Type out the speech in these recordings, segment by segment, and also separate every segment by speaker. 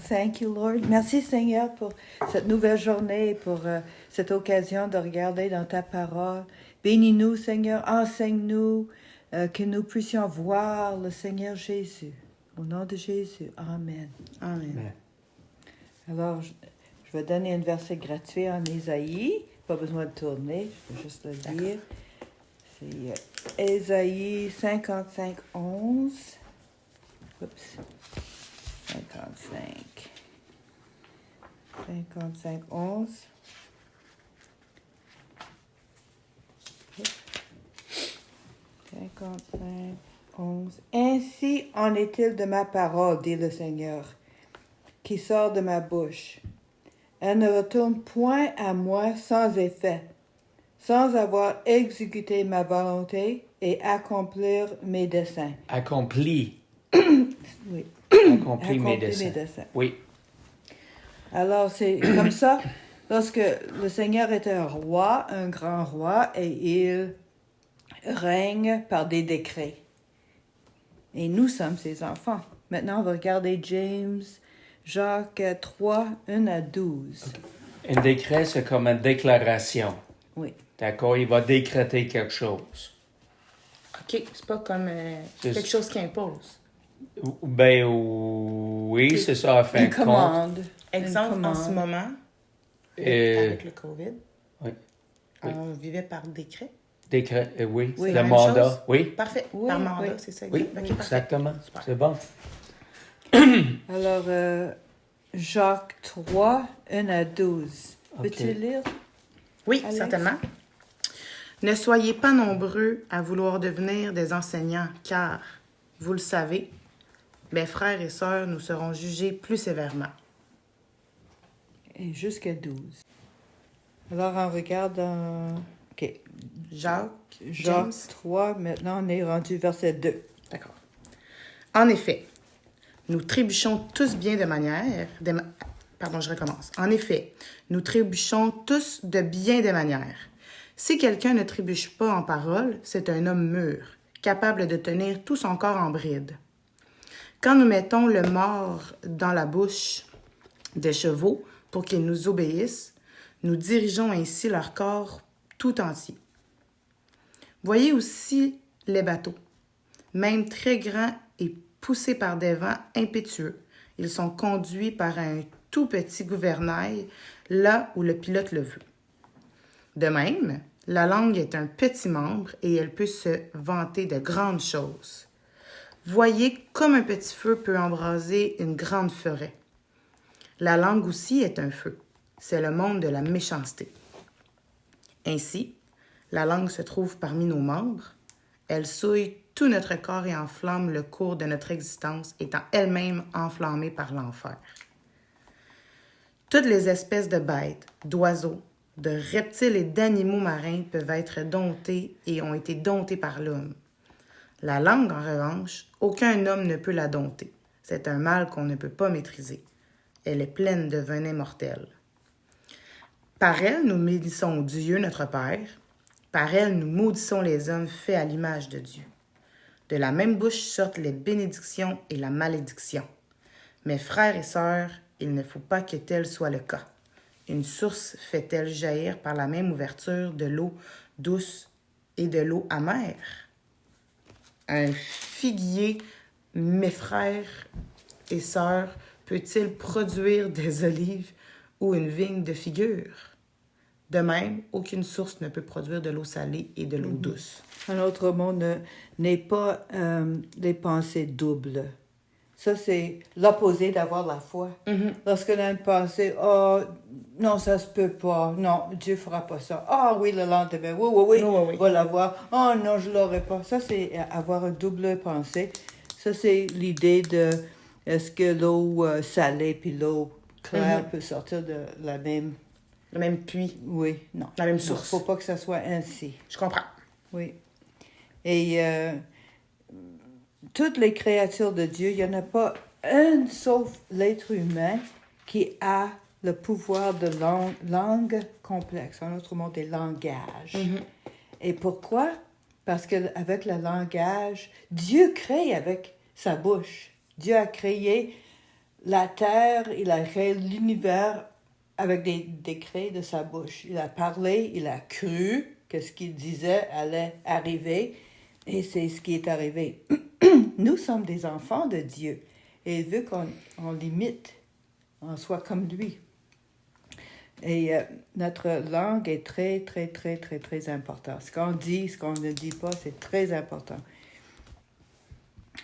Speaker 1: Thank you, Lord. Merci, Seigneur, pour cette nouvelle journée, pour cette occasion de regarder dans ta parole. Bénis-nous, Seigneur. Enseigne-nous que nous puissions voir le Seigneur Jésus. Au nom de Jésus. Amen.
Speaker 2: Amen.
Speaker 1: Alors, je vais donner un verset gratuit en Ésaïe. Pas besoin de tourner, je vais juste le lire. C'est Ésaïe 55, 11. Oups. 55. 55, 11. 55, 11. Ainsi en est-il de ma parole, dit le Seigneur, qui sort de ma bouche. Elle ne retourne point à moi sans effet, sans avoir exécuté ma volonté et accomplir mes desseins.
Speaker 2: Accompli.
Speaker 1: Oui.
Speaker 2: Accompli mes desseins. Oui.
Speaker 1: Alors, c'est comme ça, lorsque le Seigneur est un roi, un grand roi, et il règne par des décrets. Et nous sommes ses enfants. Maintenant, on va regarder Jacques 3, 1 à 12.
Speaker 2: Okay. Un décret, c'est comme une déclaration.
Speaker 1: Oui.
Speaker 2: D'accord? Il va décréter quelque chose.
Speaker 3: OK, c'est pas comme quelque chose qui impose.
Speaker 2: Ben oui, c'est ça, à fin
Speaker 1: Une
Speaker 2: de compte.
Speaker 1: commande.
Speaker 3: Exemple, en ce moment, avec le COVID,
Speaker 2: oui.
Speaker 3: on vivait par décret.
Speaker 2: Décret, oui.
Speaker 1: Oui.
Speaker 2: Le mandat, oui.
Speaker 3: Parfait.
Speaker 1: Oui,
Speaker 3: par mandat,
Speaker 1: oui.
Speaker 3: c'est ça.
Speaker 2: Oui,
Speaker 3: OK,
Speaker 2: exactement.
Speaker 3: Super.
Speaker 2: C'est bon.
Speaker 1: Alors, Jacques 3, 1 à 12.
Speaker 2: Okay.
Speaker 1: Peux-tu lire?
Speaker 3: Oui,
Speaker 1: Alex?
Speaker 3: certainement. Ne soyez pas nombreux à vouloir devenir des enseignants, car, vous le savez, mes frères et sœurs, nous serons jugés plus sévèrement.
Speaker 1: Et jusqu'à 12. Alors, on regarde OK.
Speaker 3: Jacques
Speaker 1: Jacques 3, maintenant on est rendu verset 2.
Speaker 3: D'accord. En effet, nous trébuchons tous bien de manière... Pardon, je recommence. En effet, nous trébuchons tous de bien des manières. Si quelqu'un ne trébuche pas en parole, c'est un homme mûr, capable de tenir tout son corps en bride. Quand nous mettons le mors dans la bouche des chevaux pour qu'ils nous obéissent, nous dirigeons ainsi leur corps tout entier. Voyez aussi les bateaux. Même très grands et poussés par des vents impétueux, ils sont conduits par un tout petit gouvernail là où le pilote le veut. De même, la langue est un petit membre et elle peut se vanter de grandes choses. Voyez comme un petit feu peut embraser une grande forêt. La langue aussi est un feu. C'est le monde de la méchanceté. Ainsi, la langue se trouve parmi nos membres. Elle souille tout notre corps et enflamme le cours de notre existence, étant elle-même enflammée par l'enfer. Toutes les espèces de bêtes, d'oiseaux, de reptiles et d'animaux marins peuvent être domptés et ont été domptés par l'homme. La langue, en revanche, aucun homme ne peut la dompter. C'est un mal qu'on ne peut pas maîtriser. Elle est pleine de venin mortel. Par elle, nous bénissons Dieu, notre Père. Par elle, nous maudissons les hommes faits à l'image de Dieu. De la même bouche sortent les bénédictions et la malédiction. Mes frères et sœurs, il ne faut pas que tel soit le cas. Une source fait-elle jaillir par la même ouverture de l'eau douce et de l'eau amère? Un figuier, mes frères et sœurs, peut-il produire des olives ou une vigne de figures? De même, aucune source ne peut produire de l'eau salée et de l'eau douce.
Speaker 1: Un autre mot n'est pas des pensées doubles. Ça, c'est l'opposé d'avoir la foi.
Speaker 3: Mm-hmm.
Speaker 1: Lorsqu'on a une pensée, oh, non, ça se peut pas. Non, Dieu fera pas ça. Ah oui, le lendemain, oui,
Speaker 3: Oui.
Speaker 1: va l'avoir. Oh non, je l'aurai pas. Ça, c'est avoir une double pensée. Ça, c'est l'idée de est-ce que l'eau salée puis l'eau claire peut sortir de la même...
Speaker 3: Le même puits.
Speaker 1: Oui, non.
Speaker 3: La même
Speaker 1: Non,
Speaker 3: source.
Speaker 1: faut pas que ça soit ainsi.
Speaker 3: Je comprends.
Speaker 1: Oui. Et toutes les créatures de Dieu, il n'y en a pas un sauf l'être humain qui a le pouvoir de langue complexe, en autre mot, des langages.
Speaker 3: Mm-hmm.
Speaker 1: Et pourquoi? Parce qu'avec le langage, Dieu crée avec sa bouche. Dieu a créé la terre, il a créé l'univers avec des décrets de sa bouche. Il a parlé, il a cru que ce qu'il disait allait arriver, et c'est ce qui est arrivé. Nous sommes des enfants de Dieu, et il veut qu'on l'imite, on soit comme lui. Et notre langue est très, très, très, très, très importante. Ce qu'on dit, ce qu'on ne dit pas, c'est très important.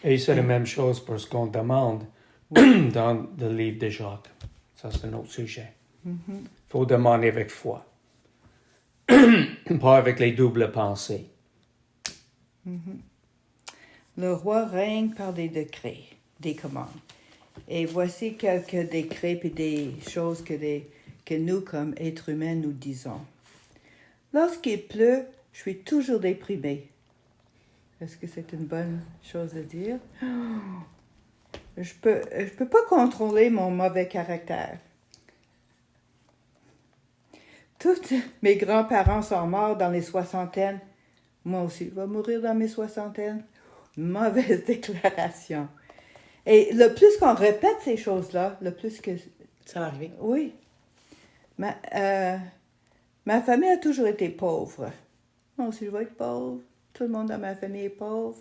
Speaker 2: Et c'est la même chose pour ce qu'on demande dans le livre de Jacques. Ça, c'est un autre sujet. Il faut demander avec foi. Pas avec les doubles pensées.
Speaker 1: Le roi règne par des décrets, des commandes. Et voici quelques décrets et des choses que nous, comme êtres humains, nous disons. Lorsqu'il pleut, je suis toujours déprimée. Est-ce que c'est une bonne chose à dire? Je peux pas contrôler mon mauvais caractère. Tous mes grands-parents sont morts dans les soixantaines. Moi aussi, je vais mourir dans mes soixantaines. Mauvaise déclaration. Et le plus qu'on répète ces choses-là, le plus que...
Speaker 3: Ça va arriver.
Speaker 1: Oui. Ma famille a toujours été pauvre. Moi aussi, je vais être pauvre. Tout le monde dans ma famille est pauvre.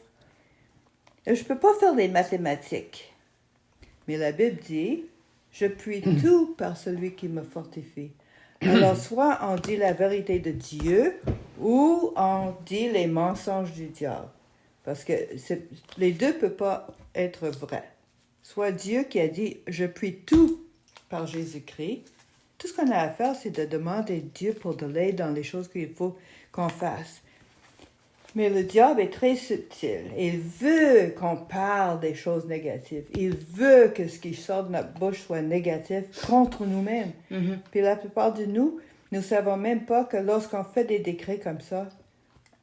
Speaker 1: Je ne peux pas faire des mathématiques. Mais la Bible dit, je puis tout par celui qui me fortifie. Alors, soit on dit la vérité de Dieu, ou on dit les mensonges du diable. Parce que les deux ne peuvent pas être vrais. Soit Dieu qui a dit, je puis tout par Jésus-Christ. Tout ce qu'on a à faire, c'est de demander à Dieu pour de l'aide dans les choses qu'il faut qu'on fasse. Mais le diable est très subtil. Il veut qu'on parle des choses négatives. Il veut que ce qui sort de notre bouche soit négatif contre nous-mêmes. Puis la plupart de nous ne savons même pas que lorsqu'on fait des décrets comme ça,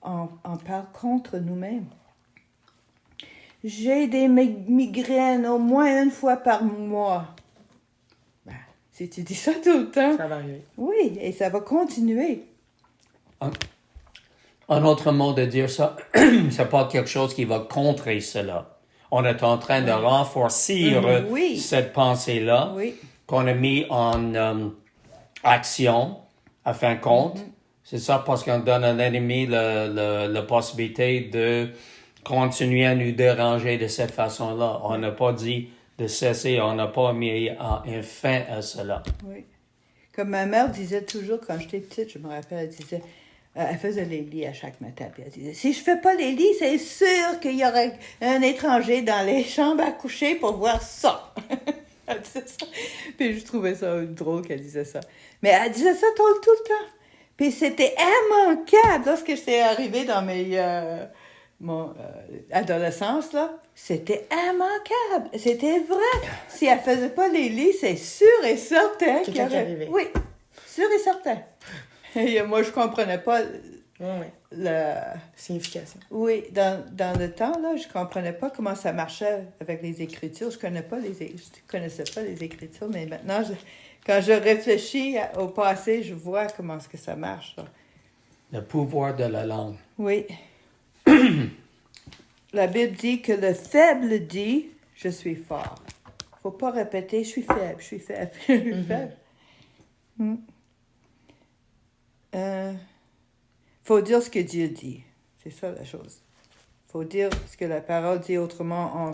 Speaker 1: on parle contre nous-mêmes. J'ai des migraines au moins une fois par mois. Ben, si tu dis ça tout le temps...
Speaker 3: Ça va arriver.
Speaker 1: Oui, et ça va continuer.
Speaker 2: Un autre mot de dire ça, c'est pas quelque chose qui va contrer cela. On est en train de renforcer
Speaker 1: Oui.
Speaker 2: cette pensée-là
Speaker 1: Oui.
Speaker 2: qu'on a mis en action à fin de compte. C'est ça parce qu'on donne à l'ennemi la possibilité de continuer à nous déranger de cette façon-là. On n'a pas dit de cesser, on n'a pas mis un fin à cela.
Speaker 1: Oui. Comme ma mère disait toujours quand j'étais petite, je me rappelle, elle disait... elle faisait les lits à chaque matin, puis elle disait, si je fais pas les lits, c'est sûr qu'il y aurait un étranger dans les chambres à coucher pour voir ça. Elle disait ça. Puis je trouvais ça drôle qu'elle disait ça. Mais elle disait ça tout le temps. Puis c'était immanquable lorsque j'étais arrivée dans mon adolescence, là. C'était immanquable. C'était vrai. Si elle faisait pas les lits, c'est sûr et certain qu'il y
Speaker 3: Quelqu'un qui
Speaker 1: aurait...
Speaker 3: arrivait.
Speaker 1: Oui, sûr et certain. Et moi, je comprenais pas
Speaker 3: la signification.
Speaker 1: Oui, dans le temps, là, je comprenais pas comment ça marchait avec les Écritures. Je connaissais pas les Écritures, mais maintenant, quand je réfléchis au passé, je vois comment est-ce que ça marche. Là.
Speaker 2: Le pouvoir de la langue.
Speaker 1: Oui. La Bible dit que le faible dit « je suis fort ». Faut pas répéter « je suis faible, je suis faible, je suis faible ». Faut dire ce que Dieu dit. C'est ça la chose. Faut dire ce que la parole dit, autrement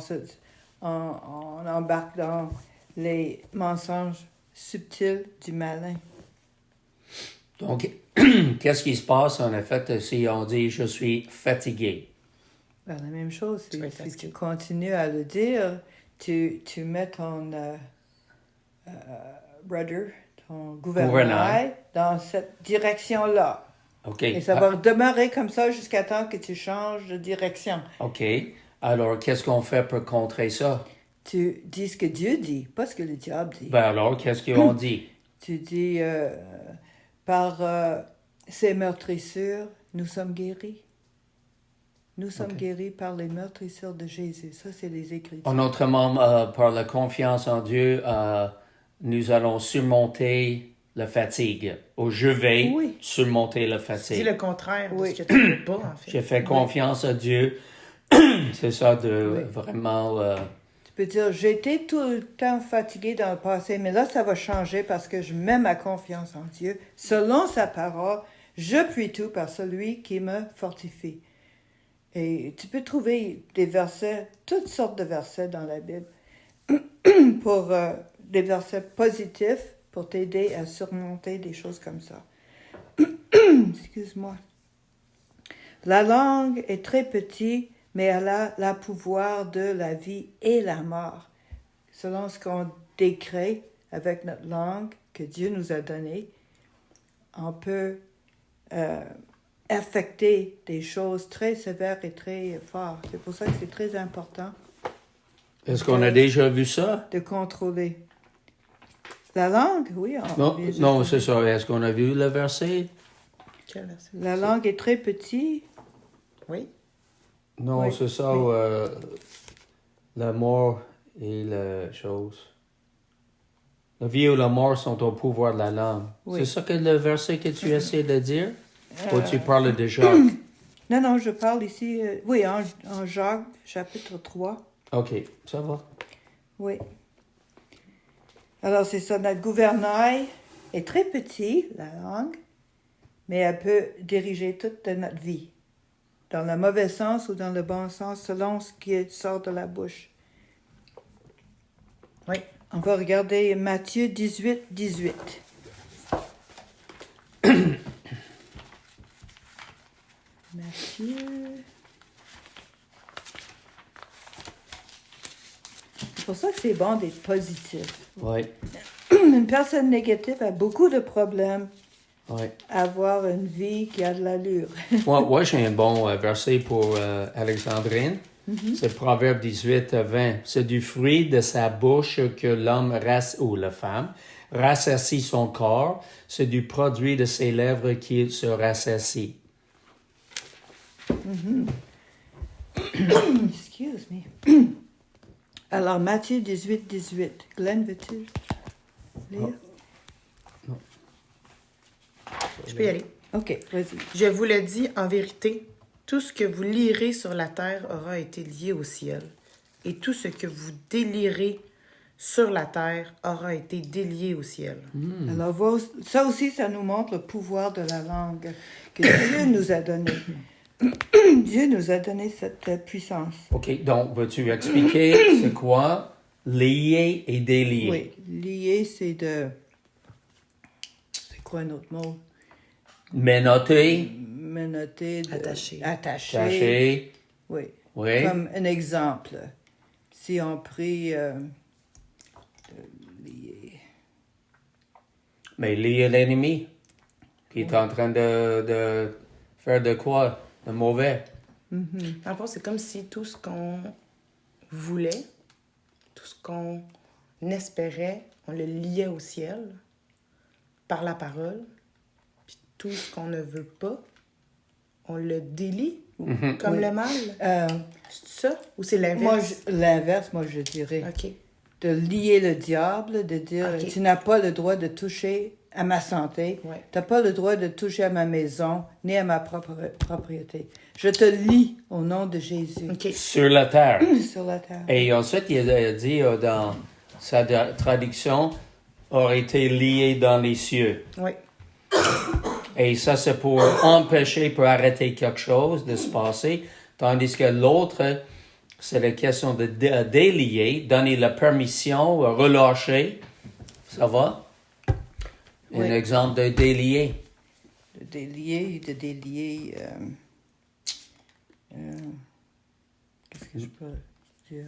Speaker 1: on embarque dans les mensonges subtils du malin.
Speaker 2: Donc, qu'est-ce qui se passe en effet si on dit « je suis fatigué »
Speaker 1: Ben, la même chose. Si tu
Speaker 3: fatigué.
Speaker 1: continues à le dire, tu mets ton rudder, ton gouvernail dans cette direction-là.
Speaker 2: OK.
Speaker 1: Et ça va demeurer comme ça jusqu'à temps que tu changes de direction.
Speaker 2: OK. Alors, qu'est-ce qu'on fait pour contrer ça?
Speaker 1: Tu dis ce que Dieu dit, pas ce que le diable dit.
Speaker 2: Ben alors, qu'est-ce qu'on dit?
Speaker 1: Tu dis, par ces meurtrissures, nous sommes guéris. Nous sommes guéris par les meurtrissures de Jésus. Ça, c'est les Écritures.
Speaker 2: En autrement, par la confiance en Dieu, nous allons surmonter la fatigue. Ou je vais surmonter la
Speaker 3: Tu dis
Speaker 2: fatigue.
Speaker 3: le contraire de
Speaker 1: Oui.
Speaker 3: ce que tu ne veux pas, en fait.
Speaker 2: J'ai fait confiance à Dieu. C'est ça, de vraiment...
Speaker 1: Tu peux dire, j'étais tout le temps fatiguée dans le passé, mais là, ça va changer parce que je mets ma confiance en Dieu. Selon sa parole, je puis tout par celui qui me fortifie. Et tu peux trouver des versets, toutes sortes de versets dans la Bible, pour des versets positifs pour t'aider à surmonter des choses comme ça. Excuse-moi. La langue est très petite, mais elle a le pouvoir de la vie et la mort. Selon ce qu'on décrit avec notre langue que Dieu nous a donnée, on peut affecter des choses très sévères et très fortes. C'est pour ça que c'est très important
Speaker 2: Est-ce qu'on a déjà vu ça?
Speaker 1: de contrôler. La langue, oui.
Speaker 2: Non, c'est ça. Est-ce qu'on a vu le verset?
Speaker 3: Quel verset?
Speaker 1: La langue est très petite.
Speaker 3: Oui.
Speaker 2: Non,
Speaker 1: Oui,
Speaker 2: c'est ça.
Speaker 1: oui.
Speaker 2: La mort et la chose. La vie ou la mort sont au pouvoir de la langue.
Speaker 1: Oui.
Speaker 2: C'est ça que le verset que tu essaies de dire? Ou tu parles de Jacques?
Speaker 1: Non, je parle ici, oui, en Jacques, chapitre 3.
Speaker 2: OK, ça va.
Speaker 1: Oui. Alors, c'est ça, notre gouvernail est très petit, la langue, mais elle peut diriger toute notre vie, dans le mauvais sens ou dans le bon sens, selon ce qui sort de la bouche.
Speaker 3: Oui.
Speaker 1: On va regarder Matthieu 18, 18. Matthieu... C'est pour ça que c'est bon d'être positif.
Speaker 2: Oui,
Speaker 1: Une personne négative a beaucoup de problèmes
Speaker 2: oui.
Speaker 1: à avoir une vie qui a de l'allure.
Speaker 2: Moi, j'ai un bon verset pour Alexandrine. C'est Proverbe 18, 20. C'est du fruit de sa bouche que l'homme ou la femme rassassit son corps. C'est du produit de ses lèvres qu'il se rassassit.
Speaker 1: Excuse me. Alors, Matthieu 18, 18. Glenn, veux-tu lire?
Speaker 3: Je peux y aller.
Speaker 1: OK, vas-y.
Speaker 3: Je vous le dis en vérité, tout ce que vous lirez sur la terre aura été lié au ciel, et tout ce que vous délirez sur la terre aura été délié au ciel.
Speaker 1: Alors, ça aussi, ça nous montre le pouvoir de la langue que Dieu nous a donné. Dieu nous a donné cette puissance.
Speaker 2: OK, donc, veux-tu expliquer c'est quoi lier et délier?
Speaker 1: Oui, lier, c'est de... C'est quoi un autre mot?
Speaker 2: Menotter,
Speaker 1: Menotter.
Speaker 3: Attaché.
Speaker 1: Attaché.
Speaker 2: cacher,
Speaker 1: Oui.
Speaker 2: oui.
Speaker 1: Comme un exemple. Si on prie lier.
Speaker 2: Mais lier l'ennemi qui est en train de faire de quoi? De mauvais.
Speaker 3: En fait, c'est comme si tout ce qu'on voulait, tout ce qu'on espérait, on le liait au ciel par la parole. Puis tout ce qu'on ne veut pas, on le délie, comme
Speaker 1: Oui.
Speaker 3: le mal. C'est ça? Ou c'est
Speaker 1: Moi,
Speaker 3: l'inverse?
Speaker 1: moi, je dirais.
Speaker 3: OK.
Speaker 1: De lier le diable, de dire
Speaker 3: Ok.
Speaker 1: tu n'as pas le droit de toucher à ma santé,
Speaker 3: Ouais.
Speaker 1: tu n'as pas le droit de toucher à ma maison, ni à ma propriété. Je te lie au nom de Jésus
Speaker 3: OK.
Speaker 2: Sur la terre.
Speaker 1: sur la terre.
Speaker 2: Et ensuite, il a dit dans sa traduction, aurait été lié dans les cieux.
Speaker 3: Oui.
Speaker 2: Et ça, c'est pour empêcher, pour arrêter quelque chose de se passer. Tandis que l'autre, c'est la question de délier, donner la permission, relâcher. Ça va? Un
Speaker 1: Oui.
Speaker 2: exemple de délier.
Speaker 1: De délier. Qu'est-ce que je peux dire?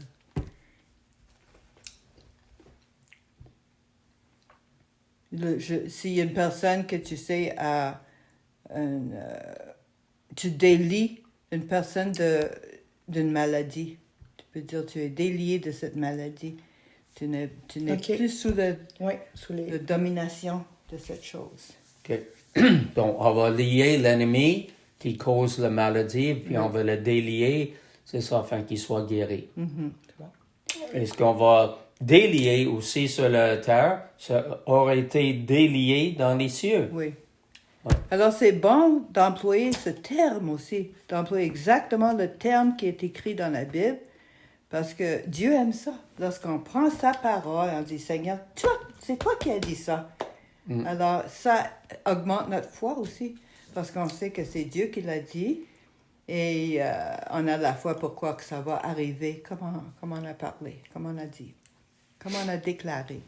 Speaker 1: S'il y a une personne que tu sais a tu délies une personne d'une maladie. Tu peux dire tu es délié de cette maladie. Tu n'es
Speaker 3: Ok.
Speaker 1: plus sous
Speaker 3: Oui, sous les...
Speaker 1: la domination de cette chose.
Speaker 2: OK. Donc, on va lier l'ennemi qui cause la maladie, puis on va le délier, c'est ça, afin qu'il soit guéri.
Speaker 3: C'est bon.
Speaker 2: Est-ce qu'on va délier aussi sur la terre? Ça aurait été délié dans les cieux.
Speaker 1: Oui.
Speaker 2: Ouais.
Speaker 1: Alors, c'est bon d'employer ce terme aussi, d'employer exactement le terme qui est écrit dans la Bible, Parce que Dieu aime ça. Lorsqu'on prend sa parole, on dit, Seigneur, c'est toi qui as dit ça. Alors, ça augmente notre foi aussi. Parce qu'on sait que c'est Dieu qui l'a dit. Et on a la foi pour quoi que ça va arriver, comme on a parlé, comme on a dit, comme on a déclaré.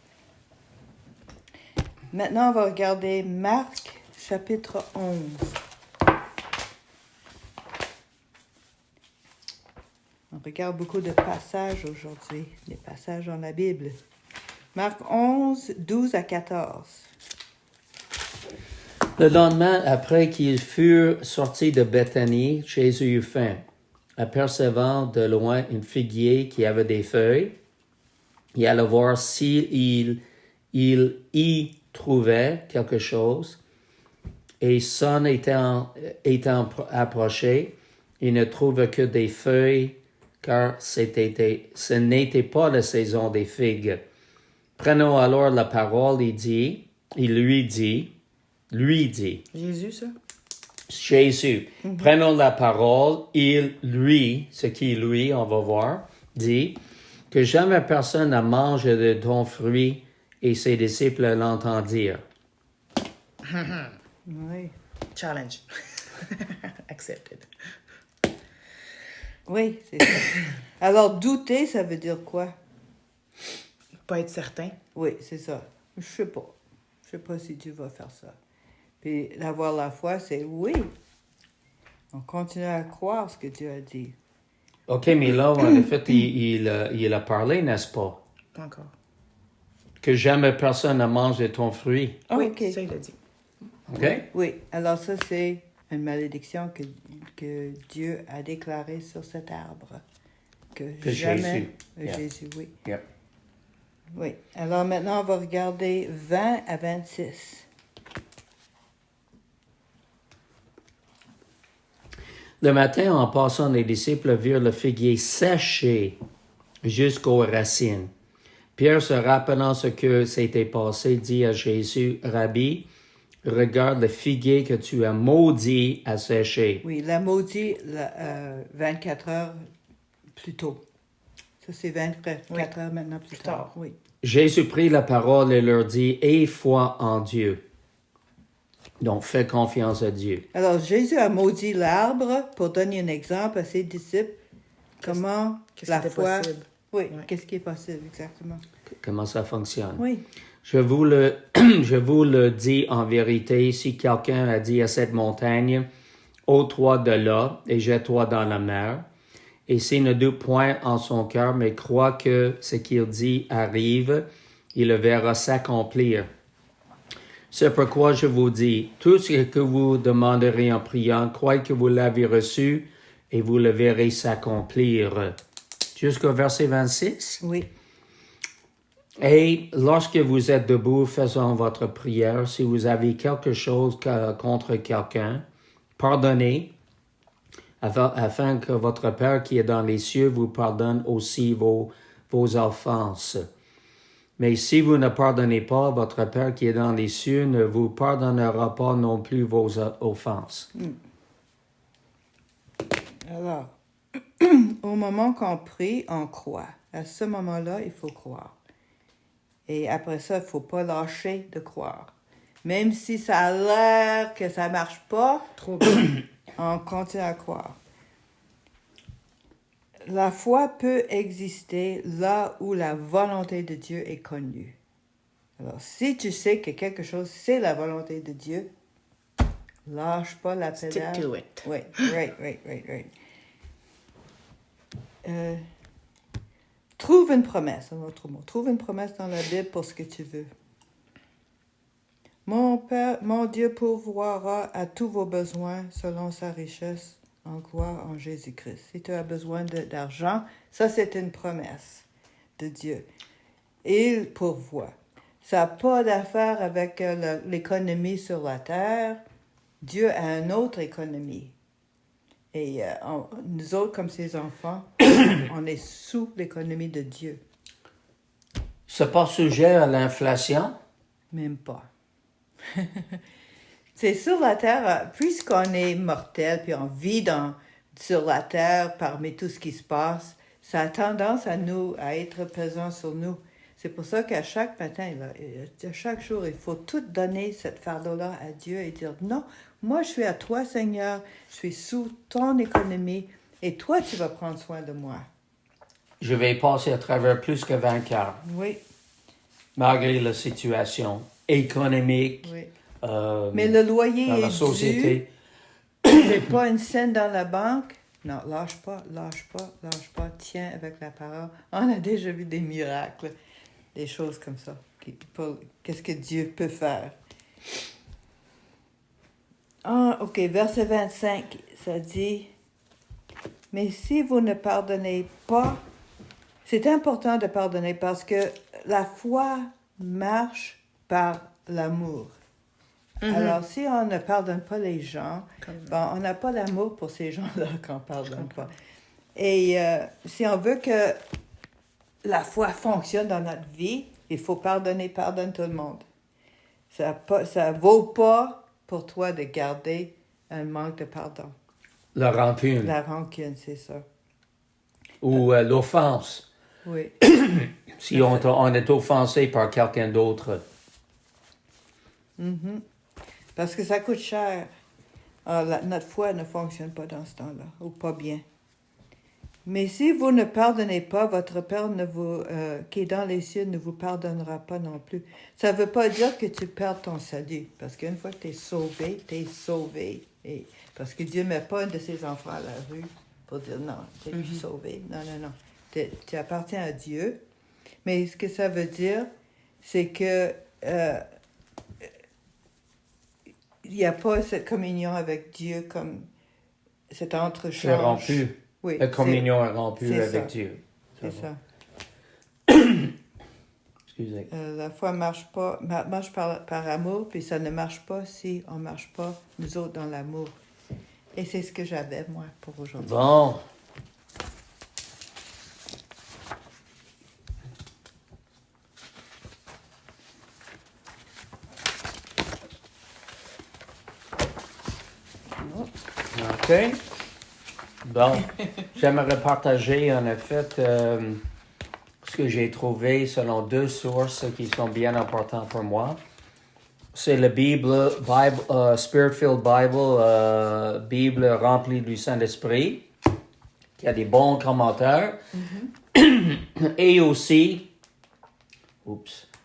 Speaker 1: Maintenant, on va regarder Marc, chapitre 11. On regarde beaucoup de passages aujourd'hui, des passages dans la Bible. Marc 11, 12 à 14.
Speaker 2: Le lendemain, après qu'ils furent sortis de Béthanie, Jésus eut faim. Apercevant de loin un figuier qui avait des feuilles, il alla voir s'il y trouvait quelque chose. Et son étant approché, il ne trouva que des feuilles, car ce n'était pas la saison des figues. Prenant alors la parole, il lui dit,
Speaker 3: Jésus, ça?
Speaker 2: Jésus, prenons la parole, ce qui lui, on va voir, dit, que jamais personne ne mange de ton fruit, et ses disciples l'entendirent.
Speaker 1: Oui.
Speaker 3: Challenge. Accepted.
Speaker 1: Oui, c'est ça. Alors, douter, ça veut dire quoi?
Speaker 3: Pas être certain.
Speaker 1: Oui, c'est ça. Je sais pas. Je sais pas si Dieu va faire ça. Puis, d'avoir la foi, c'est oui. On continue à croire ce que Dieu a dit.
Speaker 2: OK, mais là, en fait, il a parlé, n'est-ce pas?
Speaker 3: Pas encore.
Speaker 2: Que jamais personne ne mange de ton fruit.
Speaker 1: Ah,
Speaker 3: oui,
Speaker 1: OK.
Speaker 3: ça, il a dit.
Speaker 2: OK?
Speaker 1: Oui, alors ça, c'est une malédiction que Dieu a déclarée sur cet arbre. Que jamais...
Speaker 2: Jésus. Yeah.
Speaker 1: Jésus, oui.
Speaker 2: Yep.
Speaker 1: Oui. Alors maintenant, on va regarder 20 à 26.
Speaker 2: Le matin, en passant, les disciples virent le figuier séché jusqu'aux racines. Pierre, se rappelant ce que s'était passé, dit à Jésus, « Rabbi, regarde le figuier que tu as maudit à sécher. »
Speaker 1: Oui, la maudit 24 heures plus tôt. Ça, c'est 24 heures maintenant plus tard. Oui.
Speaker 2: Jésus prit la parole et leur dit, « Aie foi en Dieu. » Donc, fais confiance à Dieu.
Speaker 1: Alors, Jésus a maudit l'arbre pour donner un exemple à ses disciples. Comment
Speaker 3: Qu'est-ce
Speaker 1: la
Speaker 3: qui était
Speaker 1: foi...
Speaker 3: possible?
Speaker 1: Oui,
Speaker 3: Ouais.
Speaker 1: qu'est-ce qui est possible, exactement.
Speaker 2: Comment ça fonctionne?
Speaker 1: Oui.
Speaker 2: Je vous le dis en vérité, si quelqu'un a dit à cette montagne, « Ôte-toi de là et jette-toi dans la mer », et s'il ne doute point en son cœur, mais croit que ce qu'il dit arrive, il le verra s'accomplir. C'est pourquoi je vous dis, tout ce que vous demanderez en priant, croyez que vous l'avez reçu et vous le verrez s'accomplir. Jusqu'au verset 26.
Speaker 1: Oui.
Speaker 2: Et lorsque vous êtes debout, faisant votre prière, si vous avez quelque chose contre quelqu'un, pardonnez, afin que votre Père qui est dans les cieux vous pardonne aussi vos offenses. Mais si vous ne pardonnez pas, votre Père qui est dans les cieux ne vous pardonnera pas non plus vos offenses.
Speaker 1: Alors, au moment qu'on prie, on croit. À ce moment-là, il faut croire. Et après ça, il ne faut pas lâcher de croire. Même si ça a l'air que ça ne marche pas,
Speaker 3: Trop bien.
Speaker 1: on continue à croire. La foi peut exister là où la volonté de Dieu est connue. Alors, si tu sais que quelque chose, c'est la volonté de Dieu, lâche pas la pédale.
Speaker 3: Stick to it.
Speaker 1: Oui, right. Trouve une promesse, un autre mot. Trouve une promesse dans la Bible pour ce que tu veux. Mon Père, mon Dieu pourvoira à tous vos besoins selon sa richesse en gloire en Jésus-Christ. Si tu as besoin d'argent, ça c'est une promesse de Dieu. Il pourvoit. Ça n'a pas d'affaire avec l'économie sur la terre. Dieu a une autre économie. Et nous autres, comme ses enfants, on est sous l'économie de Dieu.
Speaker 2: C'est pas sujet à l'inflation?
Speaker 1: Même pas. C'est sur la terre, puisqu'on est mortel, puis on vit sur la terre parmi tout ce qui se passe, ça a tendance à être pesant sur nous. C'est pour ça qu'à chaque matin, là, à chaque jour, il faut tout donner cette fardeau-là à Dieu et dire, non, moi je suis à toi, Seigneur, je suis sous ton économie et toi tu vas prendre soin de moi.
Speaker 2: Je vais passer à travers plus que 24,
Speaker 1: Oui,
Speaker 2: malgré la situation économique,
Speaker 1: oui. Mais le loyer
Speaker 2: dans la
Speaker 1: est
Speaker 2: société.
Speaker 1: dû, j'ai pas une scène dans la banque. Non, lâche pas, tiens avec la parole. On a déjà vu des miracles, des choses comme ça. Qu'est-ce que Dieu peut faire? Ah, ok, verset 25, ça dit, mais si vous ne pardonnez pas, c'est important de pardonner parce que la foi marche par l'amour. Alors, si on ne pardonne pas les gens, on n'a pas d'amour pour ces gens-là qu'on ne pardonne pas. Et si on veut que la foi fonctionne dans notre vie, il faut pardonne tout le monde. Ça ne vaut pas pour toi de garder un manque de pardon.
Speaker 2: La rancune.
Speaker 1: La rancune, c'est ça.
Speaker 2: Ou l'offense.
Speaker 1: Oui.
Speaker 2: Si on est offensé par quelqu'un d'autre.
Speaker 1: Parce que ça coûte cher. Alors, notre foi ne fonctionne pas dans ce temps-là, ou pas bien. Mais si vous ne pardonnez pas, votre Père qui est dans les cieux ne vous pardonnera pas non plus. Ça ne veut pas dire que tu perds ton salut. Parce qu'une fois que tu es sauvé. Et, parce que Dieu ne met pas un de ses enfants à la rue pour dire non, tu es sauvé. Non. Tu appartiens à Dieu. Mais ce que ça veut dire, c'est que il n'y a pas cette communion avec Dieu comme cet entrechange.
Speaker 2: C'est rompu.
Speaker 1: Oui,
Speaker 2: la communion est rompue avec
Speaker 1: ça.
Speaker 2: Dieu.
Speaker 1: C'est ça.
Speaker 2: Excusez.
Speaker 1: La foi marche par amour, puis ça ne marche pas si on ne marche pas, nous autres, dans l'amour. Et c'est ce que j'avais, moi, pour aujourd'hui.
Speaker 2: Bon. OK. Bon, j'aimerais partager en effet ce que j'ai trouvé selon deux sources qui sont bien importantes pour moi. C'est la Bible Spirit-Filled Bible, Bible remplie du Saint-Esprit, qui a des bons commentaires. Et aussi,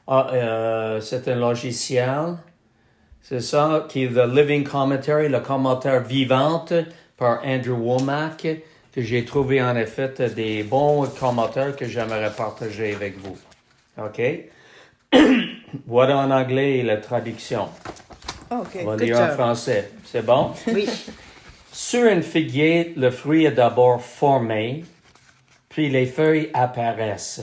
Speaker 2: c'est un logiciel. C'est ça, qui est The Living Commentary, le commentaire vivante par Andrew Womack, que j'ai trouvé en effet des bons commentaires que j'aimerais partager avec vous. OK? Voilà en anglais la traduction.
Speaker 1: OK.
Speaker 2: On va lire en français. C'est bon?
Speaker 3: Oui.
Speaker 2: Sur un figuier, le fruit est d'abord formé, puis les feuilles apparaissent.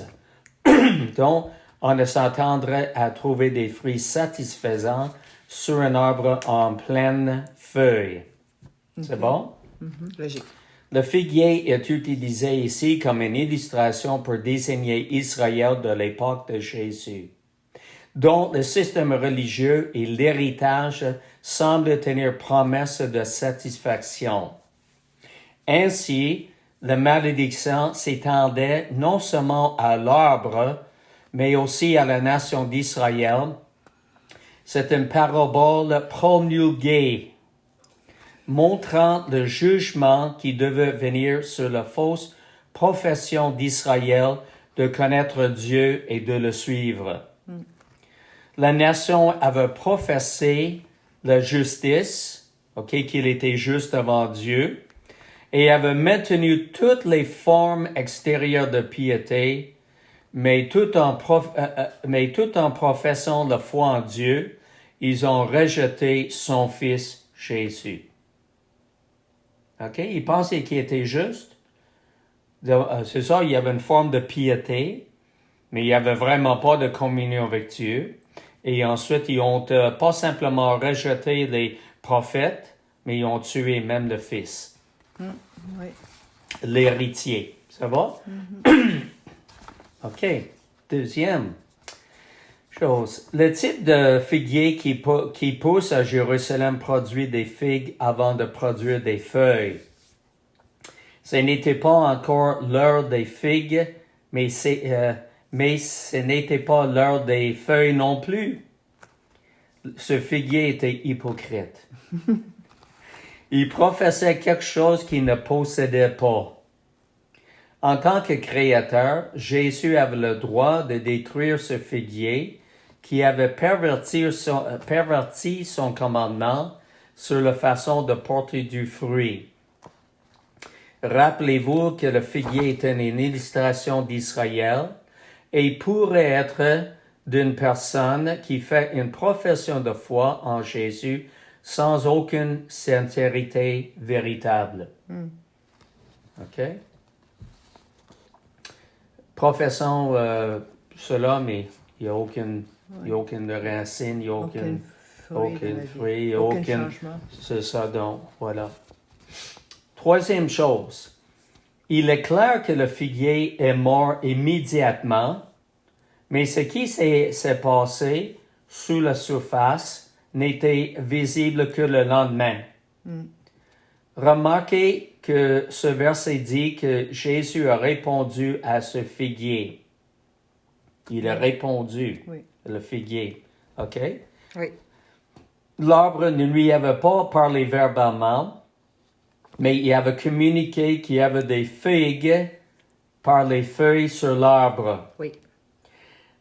Speaker 2: Donc, on ne s'attendrait à trouver des fruits satisfaisants sur un arbre en pleine feuille. C'est bon?
Speaker 3: Logique.
Speaker 2: Le figuier est utilisé ici comme une illustration pour désigner Israël de l'époque de Jésus, dont le système religieux et l'héritage semblent tenir promesse de satisfaction. Ainsi, la malédiction s'étendait non seulement à l'arbre, mais aussi à la nation d'Israël. C'est une parabole promulguée, montrant le jugement qui devait venir sur la fausse profession d'Israël de connaître Dieu et de le suivre. La nation avait professé la justice, qu'il était juste devant Dieu, et avait maintenu toutes les formes extérieures de piété, mais tout en professant la foi en Dieu, ils ont rejeté son Fils Jésus. OK? Ils pensaient qu'il était juste. C'est ça, il y avait une forme de piété, mais il n'y avait vraiment pas de communion avec Dieu. Et ensuite, ils ont pas simplement rejeté les prophètes, mais ils ont tué même le Fils.
Speaker 1: Oui.
Speaker 2: L'héritier. Ça va? OK. Deuxième chose. Le type de figuier qui pousse à Jérusalem produit des figues avant de produire des feuilles. Ce n'était pas encore l'heure des figues, mais ce n'était pas l'heure des feuilles non plus. Ce figuier était hypocrite. Il professait quelque chose qu'il ne possédait pas. En tant que créateur, Jésus avait le droit de détruire ce figuier qui avait perverti son commandement sur la façon de porter du fruit. Rappelez-vous que le figuier était une illustration d'Israël et pourrait être d'une personne qui fait une profession de foi en Jésus sans aucune sincérité véritable. OK? Professons cela, mais il n'y a aucune racine, il n'y a aucun fruit, il n'y a aucun
Speaker 1: changement.
Speaker 2: C'est ça, donc, voilà. Troisième chose, il est clair que le figuier est mort immédiatement, mais ce qui s'est passé sous la surface n'était visible que le lendemain. Remarquez que ce verset dit que Jésus a répondu à ce figuier. Il a répondu, le figuier. OK?
Speaker 3: Oui.
Speaker 2: L'arbre ne lui avait pas parlé verbalement, mais il avait communiqué qu'il y avait des figues par les feuilles sur l'arbre.
Speaker 3: Oui.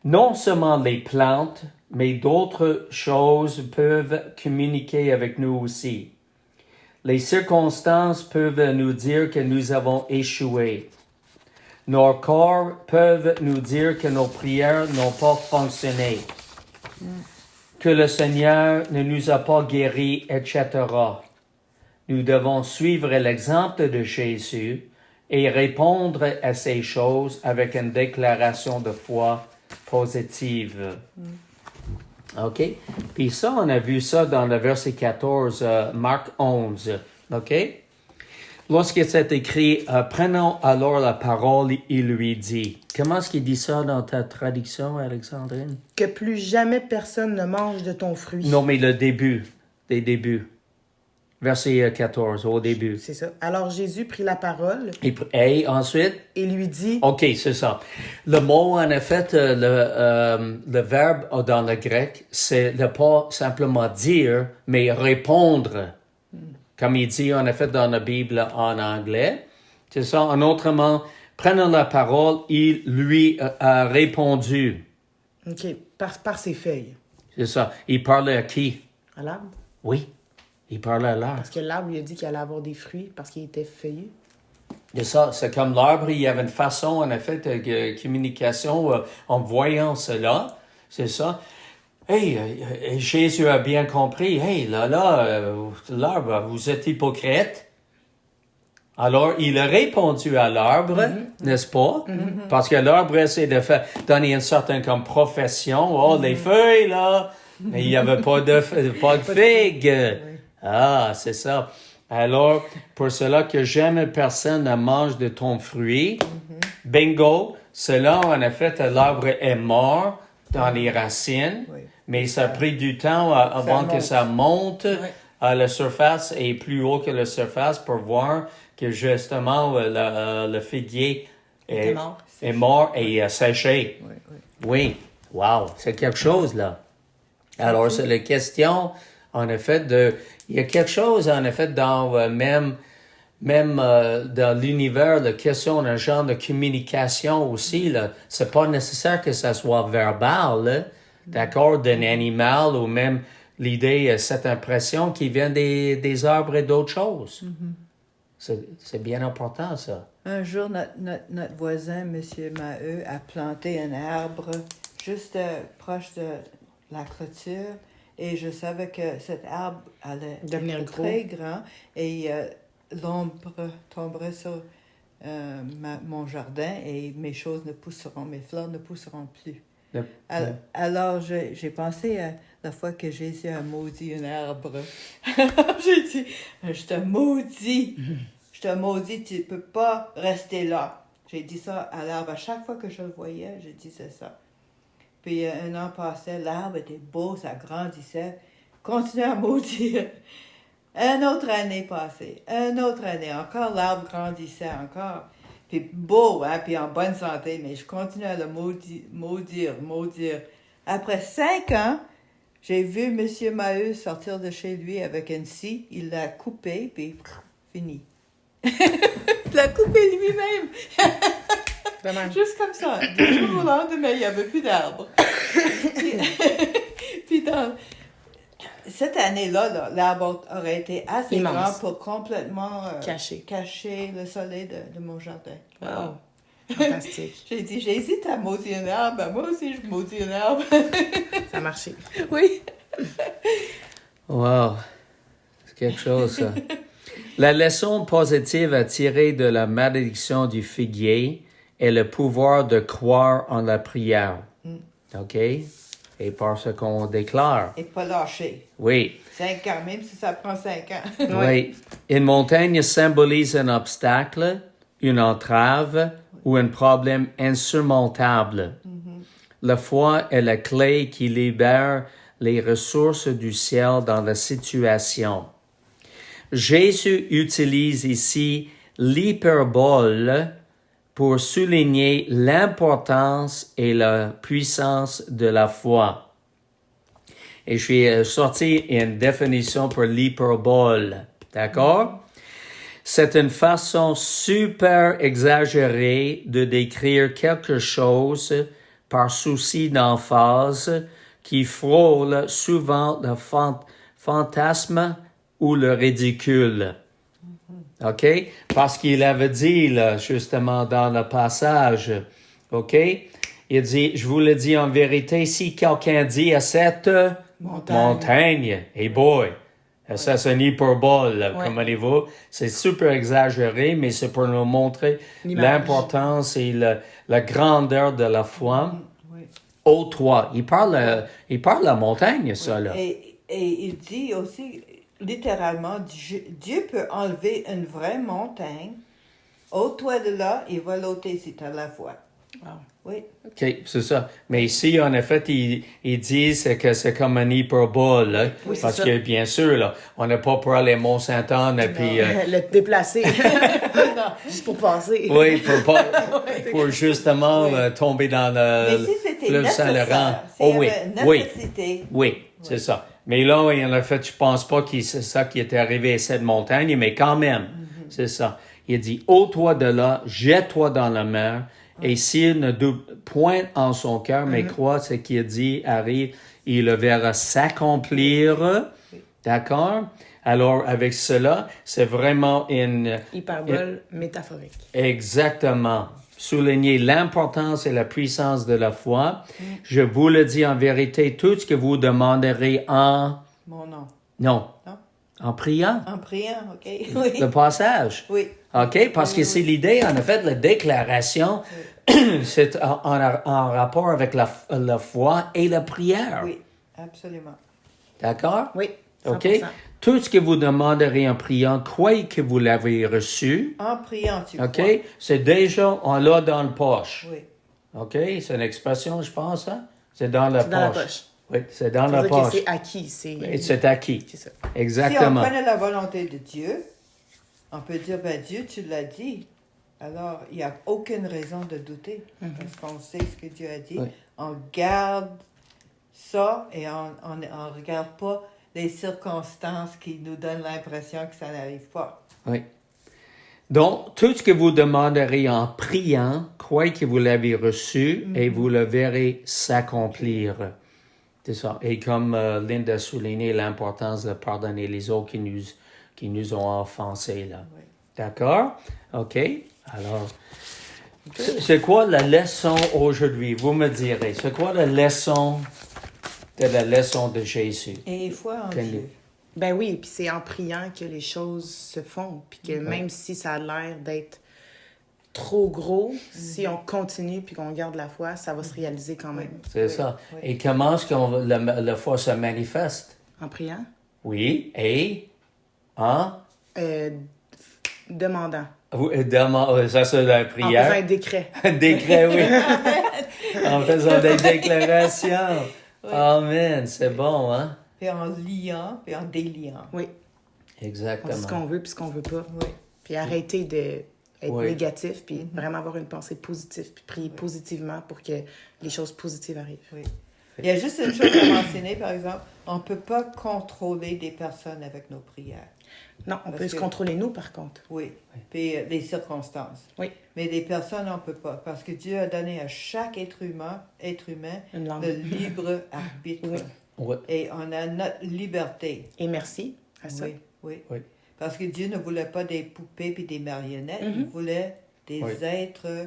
Speaker 2: Non seulement les plantes, mais d'autres choses peuvent communiquer avec nous aussi. Les circonstances peuvent nous dire que nous avons échoué. Nos corps peuvent nous dire que nos prières n'ont pas fonctionné, que le Seigneur ne nous a pas guéris, etc. Nous devons suivre l'exemple de Jésus et répondre à ces choses avec une déclaration de foi positive. OK? Puis ça, on a vu ça dans le verset 14, Marc 11. OK? Lorsque c'est écrit, prenons alors la parole, il lui dit. Comment est-ce qu'il dit ça dans ta traduction, Alexandrine?
Speaker 3: Que plus jamais personne ne mange de ton fruit.
Speaker 2: Non, mais le début, des débuts. Verset 14, au début.
Speaker 3: C'est ça. Alors Jésus prit la parole
Speaker 2: Et ensuite?
Speaker 3: et lui dit...
Speaker 2: OK, c'est ça. Le mot, en effet, le verbe dans le grec, c'est ne pas simplement dire, mais répondre. Comme il dit, en effet, dans la Bible en anglais. C'est ça. En autrement, prenant la parole, il lui a répondu.
Speaker 3: OK, par ses feuilles.
Speaker 2: C'est ça. Il parlait à qui?
Speaker 3: À l'arbre.
Speaker 2: Oui. Il parlait à l'arbre.
Speaker 3: Parce que l'arbre lui a dit qu'il allait avoir des fruits parce qu'il était feuillu.
Speaker 2: C'est ça, c'est comme l'arbre, il y avait une façon, en effet, de communication en voyant cela. C'est ça. Hey, Jésus a bien compris. Hey, l'arbre, vous êtes hypocrite. Alors, il a répondu à l'arbre, n'est-ce pas? Parce que l'arbre essaie de donner une certaine comme profession. Oh, les feuilles, là. Mais il n'y avait pas de figues. Ah, c'est ça. Alors, pour cela que jamais personne ne mange de ton fruit, bingo, cela, en effet, l'arbre est mort dans les racines, mais ça a pris du temps avant que ça monte à la surface et plus haut que la surface pour voir que justement le figuier est mort et séché. Oui, wow, c'est quelque chose là. Alors, c'est la question, en effet, il y a quelque chose, en effet, dans même dans l'univers, la question d'un genre de communication aussi, là, c'est pas nécessaire que ça soit verbal, là, d'accord, d'un animal ou même l'idée, cette impression qui vient des arbres et d'autres choses. C'est bien important, ça.
Speaker 1: Un jour, notre voisin, M. Maheu, a planté un arbre juste proche de la clôture et je savais que cet arbre allait
Speaker 3: devenir
Speaker 1: être très grand et l'ombre tomberait sur mon jardin et mes choses ne pousseront, mes fleurs ne pousseront plus. Alors, j'ai pensé à la fois que Jésus a maudit un arbre. J'ai dit, je te maudis, tu ne peux pas rester là. J'ai dit ça à l'arbre. À chaque fois que je le voyais, je disais ça. Puis un an passait, l'arbre était beau, ça grandissait. Continuez à maudire. Une autre année passée, une autre année, encore l'arbre grandissait encore. Puis beau, hein, puis en bonne santé, mais je continue à le maudire. Après 5 ans, j'ai vu M. Maheu sortir de chez lui avec une scie, il l'a coupé, puis fini. Il l'a coupé lui-même.
Speaker 3: Dommage.
Speaker 1: Juste comme ça. Du jour au lendemain, il n'y avait plus d'arbres. Puis cette année-là, là, l'arbre aurait été assez
Speaker 3: Immense.
Speaker 1: grand pour complètement
Speaker 3: Cacher
Speaker 1: le soleil de mon jardin.
Speaker 3: Wow. Fantastique.
Speaker 1: J'ai dit, j'hésite à maudire un arbre. Ben, moi aussi, je maudis un arbre.
Speaker 3: Ça a marché.
Speaker 1: Oui.
Speaker 2: Wow. C'est quelque chose, ça. La leçon positive à tirer de la malédiction du figuier est le pouvoir de croire en la prière. OK? Et par ce qu'on déclare.
Speaker 1: Et pas lâcher.
Speaker 2: Oui.
Speaker 1: 5 ans, même si ça prend 5 ans.
Speaker 2: Oui. Une montagne symbolise un obstacle, une entrave ou un problème insurmontable. La foi est la clé qui libère les ressources du ciel dans la situation. Jésus utilise ici l'hyperbole pour souligner l'importance et la puissance de la foi. Et je suis sorti une définition pour l'hyperbole. D'accord? C'est une façon super exagérée de décrire quelque chose par souci d'emphase qui frôle souvent le fantasme ou le ridicule. OK? Parce qu'il avait dit, là, justement, dans le passage, OK? Il dit, je vous le dis en vérité, si quelqu'un dit à cette montagne, hey boy, ça c'est une hyperbole, là, comprenez-vous? C'est super exagéré, mais c'est pour nous montrer l'importance et la grandeur de la foi.
Speaker 1: Oui.
Speaker 2: Ô toi, il parle la montagne, ça, là.
Speaker 1: Et il dit aussi, littéralement, Dieu peut enlever une vraie montagne. Ôte-toi de là, il va l'ôter si tu as la foi.
Speaker 3: Wow.
Speaker 1: Oui.
Speaker 2: OK, c'est ça. Mais ici, en effet, ils disent que c'est comme un hyperbole, là,
Speaker 3: Oui, c'est
Speaker 2: parce
Speaker 3: ça.
Speaker 2: que, bien sûr, là, on n'a pas pour aller Mont-Saint-Anne et puis...
Speaker 3: Le déplacer.
Speaker 1: Non.
Speaker 3: Juste pour passer.
Speaker 2: oui, pour justement tomber dans
Speaker 1: Mais
Speaker 2: le
Speaker 1: si c'était
Speaker 2: fleuve Saint-Laurent.
Speaker 1: nécessaire,
Speaker 2: Oh oui, oui,
Speaker 1: nécessité,
Speaker 2: oui, c'est ça. Mais là, en effet, je pense pas que c'est ça qui est arrivé à cette montagne, mais quand même, c'est ça. Il dit, ôte-toi de là, jette-toi dans la mer, et s'il ne doute point en son cœur, mais croit ce qu'il dit arrive, il le verra s'accomplir. D'accord? Alors, avec cela, c'est vraiment une...
Speaker 3: Hyperbole métaphorique.
Speaker 2: Exactement. Souligner l'importance et la puissance de la foi. Je vous le dis en vérité, tout ce que vous demanderez en...
Speaker 1: mon nom.
Speaker 2: Non.
Speaker 1: Non?
Speaker 2: En priant.
Speaker 1: En priant, OK? Oui.
Speaker 2: Le passage.
Speaker 1: Oui.
Speaker 2: OK? Parce que c'est l'idée, en effet, de la déclaration, c'est en rapport avec la foi et la prière.
Speaker 1: Oui, absolument.
Speaker 2: D'accord?
Speaker 3: Oui, 100%.
Speaker 2: OK? Tout ce que vous demanderez en priant, croyez que vous l'avez reçu.
Speaker 1: En priant, tu
Speaker 2: OK?
Speaker 1: crois.
Speaker 2: C'est déjà, on l'a dans le poche.
Speaker 1: Oui.
Speaker 2: OK? C'est une expression, je pense, hein? C'est dans la
Speaker 3: C'est dans la
Speaker 2: poche.
Speaker 3: poche.
Speaker 2: Oui, c'est dans
Speaker 3: Ça
Speaker 2: la
Speaker 3: veut dire que
Speaker 2: poche.
Speaker 3: c'est acquis.
Speaker 2: Et c'est acquis.
Speaker 3: C'est ça.
Speaker 1: Si on
Speaker 2: Exactement.
Speaker 1: connaît la volonté de Dieu, on peut dire, ben Dieu, tu l'as dit. Alors, il n'y a aucune raison de douter. Parce qu'on sait ce que Dieu a dit.
Speaker 2: Oui.
Speaker 1: On garde ça et on ne regarde pas les circonstances qui nous donnent l'impression que ça n'arrive pas.
Speaker 2: Oui. Donc, tout ce que vous demanderez en priant, croyez que vous l'avez reçu et vous le verrez s'accomplir. C'est ça. Et comme Linda a souligné l'importance de pardonner les autres qui nous ont offensés, là.
Speaker 1: Oui.
Speaker 2: D'accord? OK. Alors, c'est quoi la leçon aujourd'hui? Vous me direz, c'est quoi la leçon de Jésus?
Speaker 1: Et foi en
Speaker 2: Quel-
Speaker 1: Dieu.
Speaker 3: Ben oui, puis c'est en priant que les choses se font. Puis que même si ça a l'air d'être trop gros, si on continue puis qu'on garde la foi, ça va se réaliser quand même.
Speaker 2: C'est
Speaker 1: Oui,
Speaker 2: ça.
Speaker 1: oui.
Speaker 2: Et comment est-ce que la foi se manifeste?
Speaker 3: En priant,
Speaker 2: Oui, et en...
Speaker 3: demandant.
Speaker 2: Ça, c'est la
Speaker 3: En faisant
Speaker 2: prière.
Speaker 3: un décret.
Speaker 2: Décret, oui. En faisant des déclarations. Amen, c'est bon, hein?
Speaker 1: Puis en liant, puis en déliant.
Speaker 3: Oui. On
Speaker 2: Exactement.
Speaker 3: dit ce qu'on veut puis ce qu'on veut pas.
Speaker 1: Oui.
Speaker 3: Puis arrêter d'être
Speaker 2: Oui.
Speaker 3: négatif, puis vraiment avoir une pensée positive, puis prier positivement pour que les choses positives arrivent.
Speaker 1: Oui. Il y a juste une chose à mentionner, par exemple, on ne peut pas contrôler des personnes avec nos prières.
Speaker 3: Non, on
Speaker 1: Parce
Speaker 3: peut se
Speaker 1: que-
Speaker 3: contrôler nous, par contre.
Speaker 1: Oui. Puis les circonstances.
Speaker 3: Oui.
Speaker 1: Mais des personnes, on ne peut pas. Parce que Dieu a donné à chaque être humain
Speaker 3: Une langue.
Speaker 1: le libre arbitre.
Speaker 3: Oui.
Speaker 2: Oui.
Speaker 1: Et on a notre liberté.
Speaker 3: Et merci à ça.
Speaker 1: Oui, oui.
Speaker 2: Oui.
Speaker 1: Parce que Dieu ne voulait pas des poupées et des marionnettes. Il voulait des
Speaker 2: Oui.
Speaker 1: êtres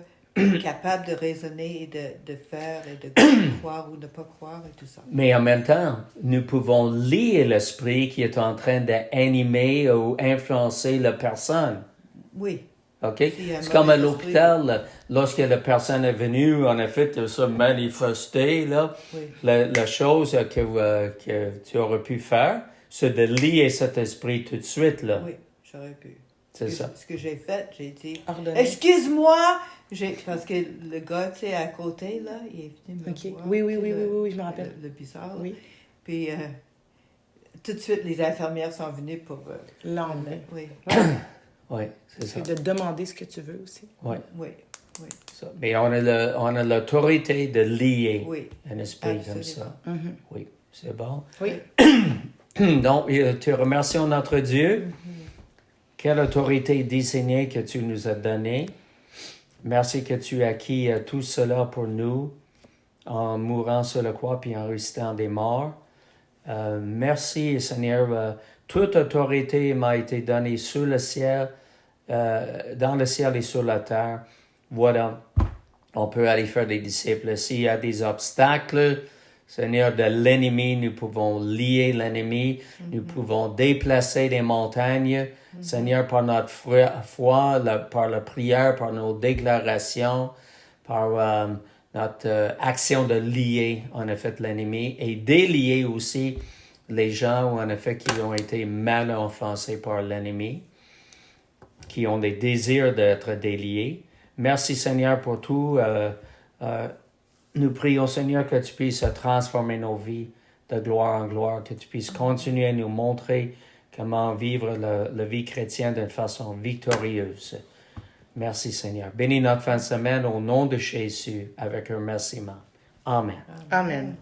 Speaker 1: capables de raisonner et de faire et de croire ou ne pas croire et tout ça.
Speaker 2: Mais en même temps, nous pouvons lire l'esprit qui est en train d'animer ou influencer la personne.
Speaker 1: Oui.
Speaker 2: OK?
Speaker 1: S'il y a un
Speaker 2: C'est comme à
Speaker 1: mauvais
Speaker 2: l'hôpital, lorsque la personne est venue, en effet, de se manifester, là,
Speaker 1: Oui.
Speaker 2: la chose que tu aurais pu faire, c'est de lier cet esprit tout de suite, là.
Speaker 1: Oui, j'aurais pu.
Speaker 2: C'est ça.
Speaker 1: Ce que j'ai fait, j'ai dit
Speaker 3: Ordonner.
Speaker 1: excuse-moi, parce que le gars, tu sais, à côté, là, il est venu me
Speaker 3: Ok.
Speaker 1: voir.
Speaker 3: Oui, oui,
Speaker 1: tu sais,
Speaker 3: oui,
Speaker 1: le-
Speaker 3: oui, oui, je me rappelle.
Speaker 1: Le bizarre. là.
Speaker 3: Oui.
Speaker 1: Puis, tout de suite, les infirmières sont venues pour...
Speaker 3: L'emmener.
Speaker 1: oui,
Speaker 2: Oui, c'est ça.
Speaker 3: C'est de demander ce que tu veux aussi.
Speaker 2: Oui.
Speaker 1: oui, oui,
Speaker 2: Ça. Mais on a l'autorité de lier
Speaker 1: oui.
Speaker 2: un esprit comme
Speaker 1: Absolument.
Speaker 2: ça. Oui, c'est bon.
Speaker 3: Oui.
Speaker 2: Donc, te remercions notre Dieu. Quelle autorité désignée que tu nous as donnée. Merci que tu as acquis tout cela pour nous en mourant sur la croix puis en ressuscitant des morts. Merci, Seigneur. Toute autorité m'a été donnée sur le ciel, dans le ciel et sur la terre. Voilà, on peut aller faire des disciples. S'il y a des obstacles, Seigneur, de l'ennemi, nous pouvons lier l'ennemi, nous pouvons déplacer des montagnes. Seigneur, par notre foi, par la prière, par nos déclarations, par notre action de lier, en effet, l'ennemi et délier aussi les gens, en effet, qui ont été mal influencés par l'ennemi, qui ont des désirs d'être déliés. Merci, Seigneur, pour tout. Nous prions, Seigneur, que tu puisses transformer nos vies de gloire en gloire, que tu puisses continuer à nous montrer comment vivre la vie chrétienne d'une façon victorieuse. Merci, Seigneur. Bénis notre fin de semaine au nom de Jésus avec un remerciement. Amen.
Speaker 3: Amen.